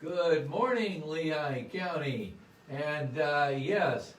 Good morning, Lehigh County. And yes,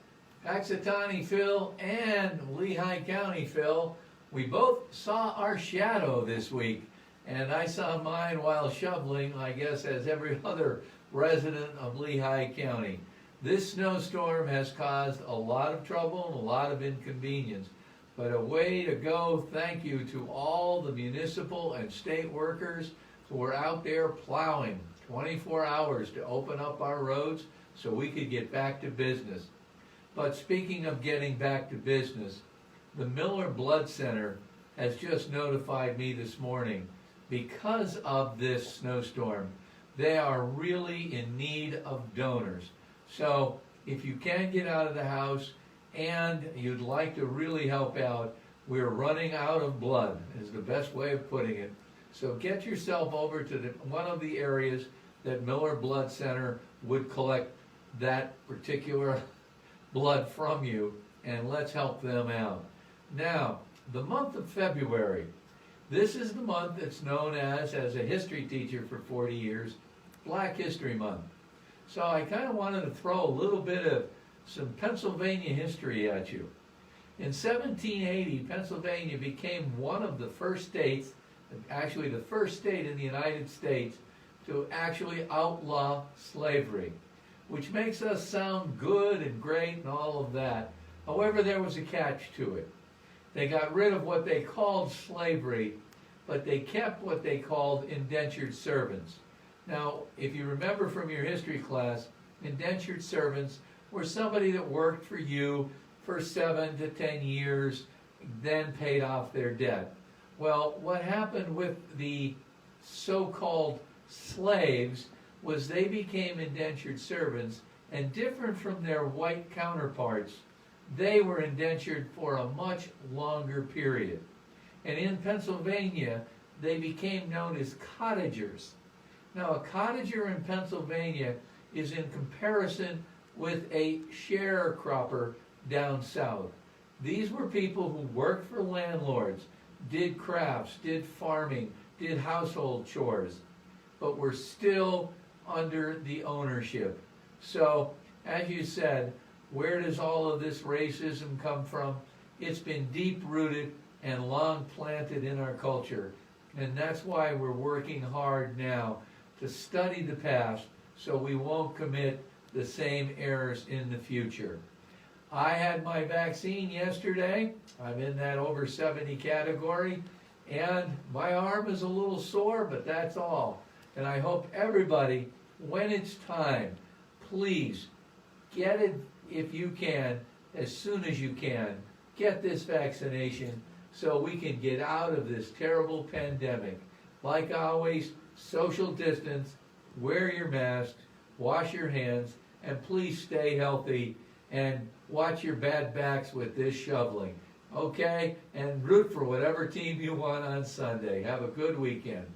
Paxitani Phil and Lehigh County Phil, we both saw our shadow this week. And I saw mine while shoveling, I guess, as every other resident of Lehigh County. This snowstorm has caused a lot of trouble and a lot of inconvenience. But a way to go, thank you to all the municipal and state workers who are out there plowing 24 hours to open up our roads so we could get back to business. But speaking of getting back to business, the Miller Blood Center has just notified me this morning because of this snowstorm, they are really in need of donors. So if you can get out of the house and you'd like to really help out, we're running out of blood, is the best way of putting it. So get yourself over to one of the areas that Miller Blood Center would collect that particular blood from you, and let's help them out. Now, the month of February, this is the month that's known as a history teacher for 40 years, Black History Month. So I kind of wanted to throw a little bit of some Pennsylvania history at you. In 1780, Pennsylvania became one of the first states, actually the first state in the United States, to actually outlaw slavery, which makes us sound good and great and all of that. However, there was a catch to it. They got rid of what they called slavery, but they kept what they called indentured servants. Now, if you remember from your history class, indentured servants were somebody that worked for you for 7 to 10 years, then paid off their debt. Well, what happened with the so-called slaves was they became indentured servants, and different from their white counterparts, they were indentured for a much longer period. And in Pennsylvania, they became known as cottagers. Now, a cottager in Pennsylvania is in comparison with a sharecropper down south. These were people who worked for landlords, did crafts, did farming, did household chores, but were still under the ownership. So, as you said, where does all of this racism come from? It's been deep-rooted and long planted in our culture. And that's why we're working hard now to study the past so we won't commit the same errors in the future. I had my vaccine yesterday. I'm in that over 70 category, and my arm is a little sore, but that's all. And I hope everybody, when it's time, please get it if you can, as soon as you can. Get this vaccination so we can get out of this terrible pandemic. Like always, social distance, wear your mask, wash your hands, and please stay healthy and watch your bad backs with this shoveling. Okay? And root for whatever team you want on Sunday. Have a good weekend.